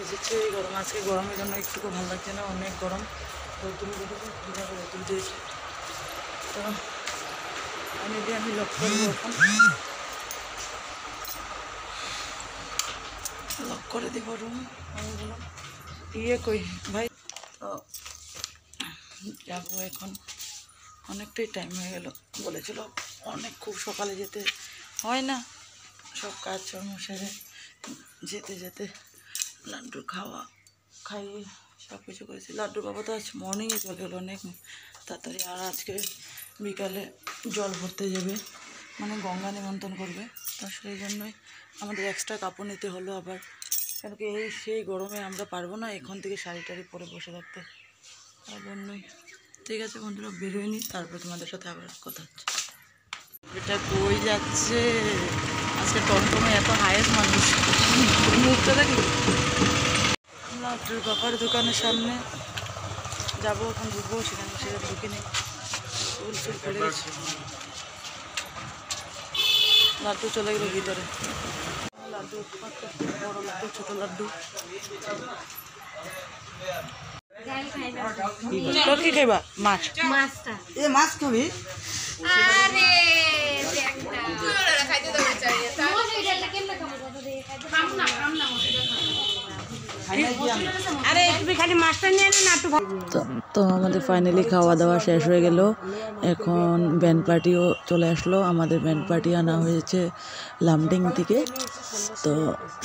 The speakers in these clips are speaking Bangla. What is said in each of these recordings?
এসেছে এই গরম, আজকে গরমের জন্য একটুকু ভালো লাগছে না, অনেক গরম। রোদ্দুর দিয়েছে, তো আমি লক করবো এখন, লক করে দিব রুম। আমি বললাম কই ভাই, তো যাবো এখন, অনেকটাই টাইম হয়ে গেল। বলেছিল অনেক খুব সকালে যেতে হয় না, সব কাজকর্ম সেরে যেতে যেতে লাড্ডু খাইয়ে সব কিছু করেছি। লাড্ডু বাবা তো আজ মর্নিংয়ে চলে গেলো অনেক তাড়াতাড়ি, আর আজকে বিকালে জল ভরতে যাবে, মানে গঙ্গা নিমন্ত্রণ করবে, তো সেই জন্যই আমাদের এক্সট্রা কাপড় নিতে হলো আবার, কেন কি সেই গরমে আমরা পারবো না এখন থেকে শাড়ি টাড়ি পরে বসে থাকতে, তার জন্যই। ঠিক আছে বন্ধুরা, বেরোয়নি, তারপরে তোমাদের সাথে আবার কথা হচ্ছে। এটা কই যাচ্ছে আজকে টমটমে, এত হায়েস্ট মানুষ, মুখটা দেখি। লাড্ডুর বাবার দোকানের সামনে যাবো, এখন ঢুকবো, সেখানে সেটা ঢুকিনি, চুল খুলে গেছে। লাড্ডু চলে গেল ভিতরে, লাড্ডু বড় লাড্ডু ছোট লাড্ডু। তো কি খাইবা? মাছ। এ মাছ খাবি? তো আমাদের ফাইনালি খাওয়া দাওয়া শেষ হয়ে গেল, এখন ব্যান্ড পার্টিও চলে আসলো। আমাদের ব্যান্ড পার্টি আনা হয়েছে লামডিং থেকে, তো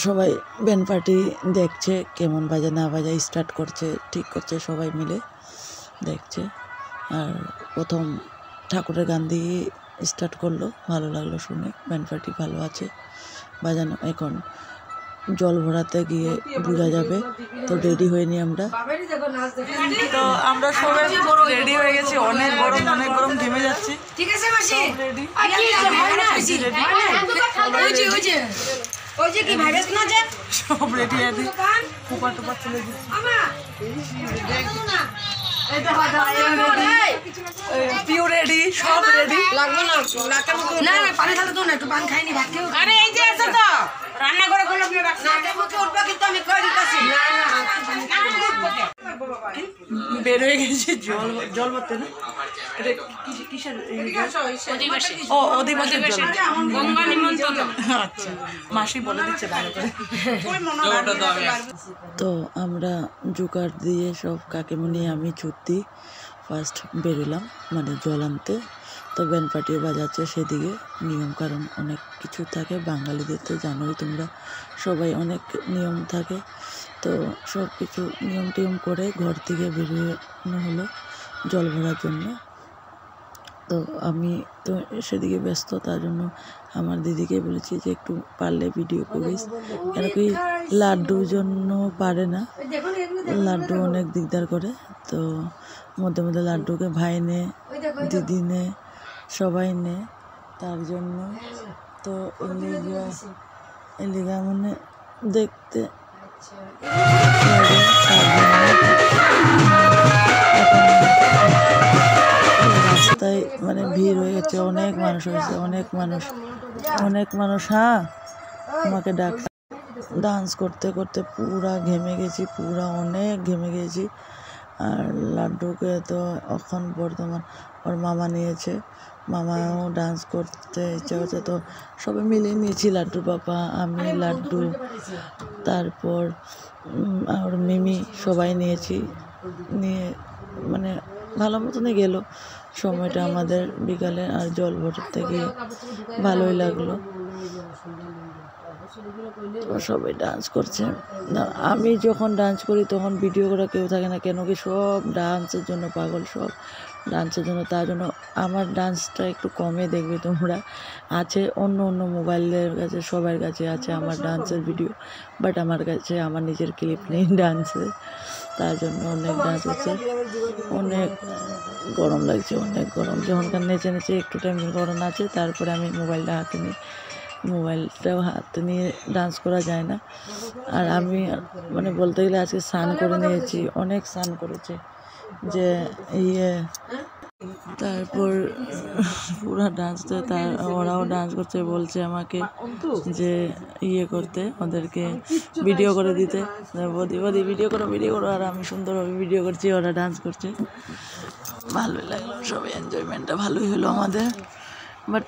সবাই ব্যান্ড পার্টি দেখছে, কেমন বাজে না বাজে, স্টার্ট করছে, ঠিক করছে, সবাই মিলে দেখছে। আর প্রথম ঠাকুরের গান দিয়ে স্টার্ট করলো, ভালো লাগলো শুনে, ব্যান্ড পার্টি ভালো আছে বাজানো। এখন জল ভরাতে গিয়ে বোঝা যাবে, তো রেডি হয়ে নি আমরা, তো আমরা সবাই রেডি হয়ে গেছি, অনেক গরম ঘেমে যাচ্ছি। ঠিক আছে মাসি, রেডি সব রেডি আছে, কুপার টুপার চলে গেছি, পিউ রেডি, সব রেডি। লাগবে না না পানি খাতে তো না, একটু পানি খাইনি, ভাত খেয়ে। আরে এই যে আছে তো রান্না করে কোন আপনি রাখছেন, না মুখে উঠবে কিন্তু আমি কই দিতেছি। না বের হয়ে গেছে, জল ভরতে না, এটা কিসের অধিবাসী? ও অধিবাসী গঙ্গা নিমন্ত্রণ। আচ্ছা, মাসি বলে দিচ্ছে ভালো করে। তো আমরা জোগাড় দিয়ে সব কাকিমুনি আমি ছুটি ফার্স্ট বেরোলাম, মানে জল আনতে। তো ব্যান্ড পার্টিও বাজাচ্ছে সেদিকে, নিয়ম কারণ অনেক কিছু থাকে বাঙালিদের, তো জানোই তোমরা, সবাই অনেক নিয়ম থাকে, তো সব কিছু নিয়ম টিয়ম করে ঘর থেকে বেরোনো হলো জল ভরার জন্য। তো আমি তো সেদিকে ব্যস্ত, তার জন্য আমার দিদিকে বলেছি যে একটু পারলে ভিডিও করিস, কেন কি লাড্ডুর জন্য পারে না, লাড্ডু অনেক দিকদার করে, তো মধ্যে মধ্যে লাড্ডুকে ভাই নে, দিদি নে, সবাই নে, তার জন্য। তো এলিগা মানে দেখতে রাস্তায় মানে ভিড় হয়ে গেছে, অনেক মানুষ হয়েছে, অনেক মানুষ। হ্যাঁ, আমাকে ডান্স করতে করতে পুরা ঘেমে গেছি, অনেক ঘেমে গেছি। আর লাড্ডুকে তো এখন বর্তমান ওর মামা নিয়েছে, মামাও ডান্স করতে ইচ্ছা হচ্ছে, তো সবাই মিলে নিয়েছি, লাড্ডু বাবা, আমি, লাড্ডু, তারপর আর মিমি, সবাই নিয়েছি, নিয়ে মানে ভালো মতনই গেল সময়টা আমাদের বিকালে। আর জল ভরতে গিয়ে ভালোই লাগলো, সবাই ডান্স করছে। আমি যখন ডান্স করি তখন ভিডিও করা কেউ থাকে না, কেন কি সব ডান্সের জন্য পাগল, সব ডান্সের জন্য, তার জন্য আমার ডান্সটা একটু কমে দেখবে তোমরা। আছে অন্য মোবাইলের কাছে, সবার কাছে আছে আমার ডান্সের ভিডিও, বাট আমার কাছে আমার নিজের ক্লিপ নেই ডান্সের, তার জন্য অনেক ডান্স হচ্ছে। অনেক গরম লাগছে, অনেক গরম, যখনকার নেচে একটু টাইম গরম আছে, তারপরে আমি মোবাইলটাও হাতে নিয়ে ডান্স করা যায় না। আর আমি মানে বলতে গেলে আজকে স্নান করে নিয়েছি, অনেক স্নান করেছে, যে তারপর পুরো ডান্স তার ওরাও ডান্স করছে, বলছে আমাকে যে ইয়ে করতে, ওদেরকে ভিডিও করে দিতে, বদি বদি ভিডিও করো। আর আমি সুন্দরভাবে ভিডিও করছি, ওরা ডান্স করছে। ভালোই লাগলো, সবাই এনজয়মেন্টটা ভালোই হলো আমাদের। বাট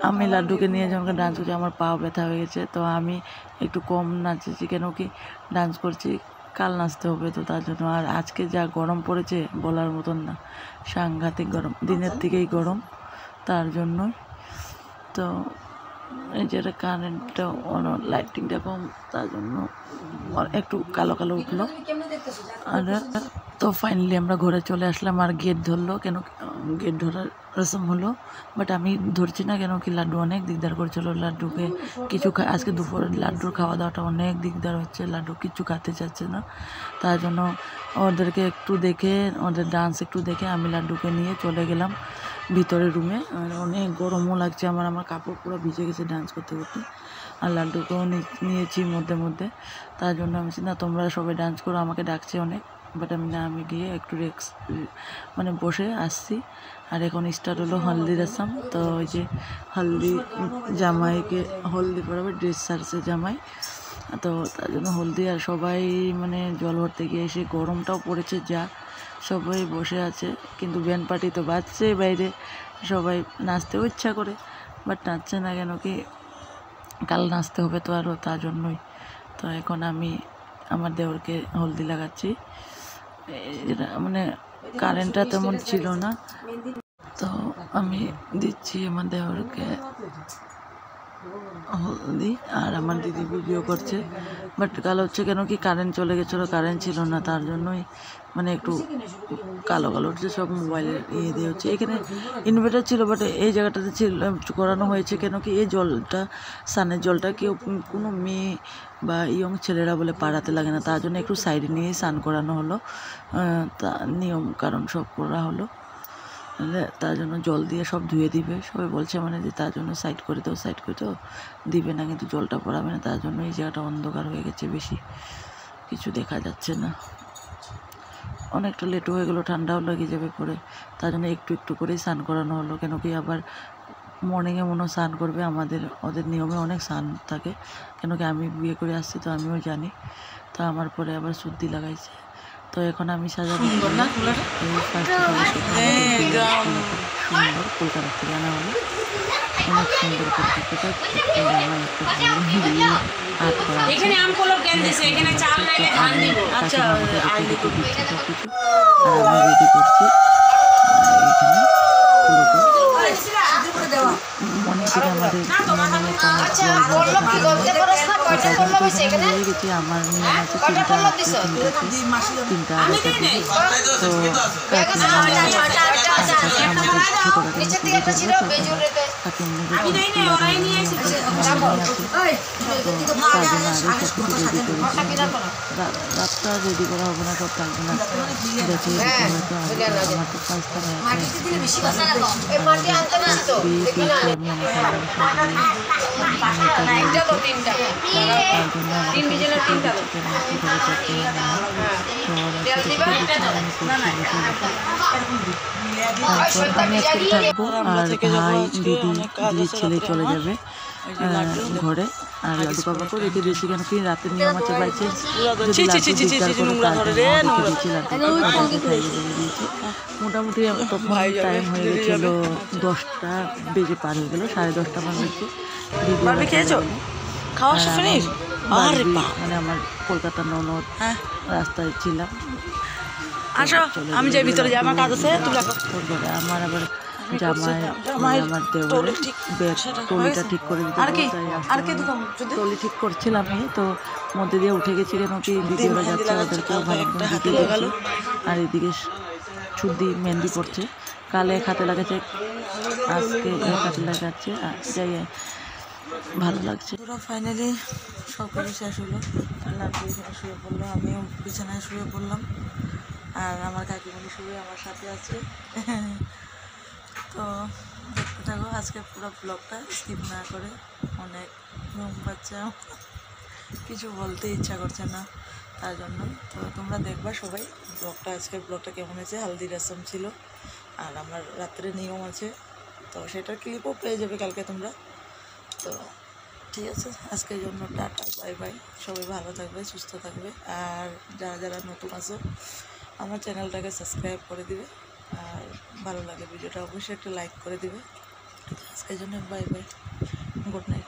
আমি লাড্ডুকে নিয়ে যখন ডান্স করছি আমার পা ব্যথা হয়ে গেছে, তো আমি একটু কম নাচেছি, কেন কি ডান্স করছি, কাল নাচতে হবে, তো তার জন্য। আর আজকে যা গরম পড়েছে বলার মতন না, সাংঘাতিক গরম, দিনের থেকেই গরম, তার জন্যই। তো এই যে কারেন্টটা লাইটিংটা কম, তার জন্য একটু কালো কালো উঠলো। আর তো ফাইনালি আমরা ঘরে চলে আসলাম, আর গেট ধরলো, কেন গেট ধরার রসম হলো, বাট আমি ধরছি না, কেন কি লাড্ডু অনেক দিকদার করছিল। লাড্ডুকে কিছু আজকে দুপুরে লাড্ডুর খাওয়া দাওয়াটা অনেক দিকদার হচ্ছে, লাড্ডু কিছু খেতে চাচ্ছে না, তার জন্য ওদেরকে একটু দেখে, ওদের ডান্স একটু দেখে আমি লাড্ডুকে নিয়ে চলে গেলাম ভিতরে রুমে। আর অনেক গরমও লাগছে আমার কাপড় পুরো ভিজে গেছে ডান্স করতে করতে। আর লাড্ডুকেও নিয়েছি মধ্যে, তার জন্য আমি না তোমরা সবাই ডান্স করো, আমাকে ডাকছে অনেক, বাট আমি গিয়ে একটু মানে বসে আসছি। আর এখন স্টার্ট হলো হলদি রসম। তো ওই যে জামাইকে হলদি পরাবে, ড্রেস সারছে জামাই, তো তার জন্য হলদি। আর সবাই মানে জল ভরতে গিয়ে এসে গরমটাও পড়েছে যা, সবাই বসে আছে, কিন্তু ব্যান্ড পার্টি তো বাজছে বাইরে, সবাই নাচতেও ইচ্ছা করে, বাট নাচছে না, কেন কি কাল নাচতে হবে তো আরও, তার জন্যই। তো এখন আমি আমার দেওরকে হলদি লাগাচ্ছি, যেটা মানে কারেন্টটা তেমন ছিল না, তো আমি দিচ্ছি আমার দেওরকে হলদি। আর আমার দিদি ভিডিও করছে, বাট কাল হচ্ছে কেন কি কারেন্ট চলে গেছিলো, কারেন্ট ছিল না, তার জন্যই মানে একটু কালো উঠছে, সব মোবাইলের দিয়ে হচ্ছে। এখানে ইনভার্টার ছিল, বাট এই জায়গাটাতে করানো হয়েছে, কেন কি এই জলটা, সানের জলটা কেউ কোনো মেয়ে বা ইয়ং ছেলেরা বলে পাড়াতে লাগে না, তার জন্য একটু সাইডে নিয়ে স্নান করানো হলো, তা নিয়ম কারণ সব করা হলো, তার জন্য জল দিয়ে সব ধুয়ে দিবে। সবাই বলছে মানে যে তার জন্য সাইড করে দাও দিবে না, কিন্তু জলটা পড়াবে না, তার জন্য এই জায়গাটা অন্ধকার হয়ে গেছে, বেশি কিছু দেখা যাচ্ছে না। অনেকটা লেট হয়ে গেলো, ঠান্ডাও লেগে যাবে পরে, তার জন্য একটু করেই স্নান করানো হলো, কেন কি আবার মর্নিংয়ে মনে স্নান করবে, ওদের নিয়মে অনেক স্নান থাকে, কেন কি আমি বিয়ে করে আসছি তো আমিও জানি। তো আমার পরে আবার সর্দি লাগাইছে, তো এখন আমি সাজাবো। সুন্দর কলকাতা থেকে আনা হলো, অনেক সুন্দর কলকাতা, হাত করা সবকিছু। আর আমি রেডি করছি এখানে অনেক দিকে আমাদের হয়ে গেছি। আমার নিয়ম আছে তিনটা আড়াইটা দিকে, তো আমাদের রাতটা রেডি করা হবে না, সব থাকবে না, দেখে আমার তো কাজ আমি একটু থাকবো, আর ভাই দিদির ছেলে চলে যাবে ঘরে। আর লাড্ডু বাবাকেও রেখে দিয়েছি, কেন কি রাতের নিয়ম আছে, বাইছে মোটামুটি তখন টাইম হয়ে গেছিলো 10টা বেজে পার হয়ে গেলো, 10:30 বার হচ্ছে। মানে আমার কলকাতার ননদ রাস্তায় ছিলাম, আমি যাই ভিতরে যাই, আমার কাজ আছে। আমার আবার জামাই আমার দেওয়ার টলিটা ঠিক করে দিতে, টলি ঠিক করছিলাম, তো মধ্যে দিয়ে উঠে গেছি, কেন কি দিদিরা যাচ্ছে, ওদেরকেও ভালো দিতে গেল। আর এদিকে সুদি মেহেন্দি পড়ছে, কালে খাতে লাগাচ্ছে, আজকে খাতে লাগাচ্ছে, যাই ভালো লাগছে। ফাইনালি সব কিছু শেষ হলো, লাড্ডু এখানে শুয়ে পড়লো, আমিও বিছানায় শুয়ে পড়লাম, আর আমার কাকিমণি শুয়ে আমার সাথে আছে। তো দেখতে থাকো আজকে পুরো ব্লগটা, স্কিপ না করে। অনেক ঘুম পাচ্ছে, কিছু বলতে ইচ্ছা করছে না, তার জন্য। তো তোমরা দেখবা সবাই ব্লগটা, আজকের ব্লগটা কেমন হয়েছে। হালদি রসম ছিল, আর আমার রাত্রে নিয়ম আছে, তো সেটার ক্লিপও পেয়ে যাবে কালকে তোমরা। তো ঠিক আছে, আজকের জন্য টাটা, বাই বাই। সবাই ভালো থাকবে, সুস্থ থাকবে। আর যারা যারা নতুন আছো আমার চ্যানেলটাকে সাবস্ক্রাইব করে দিবে, আর ভালো লাগে ভিডিওটা অবশ্যই একটা লাইক করে দিবে। আজকের জন্য বাই বাই, গুড নাইট।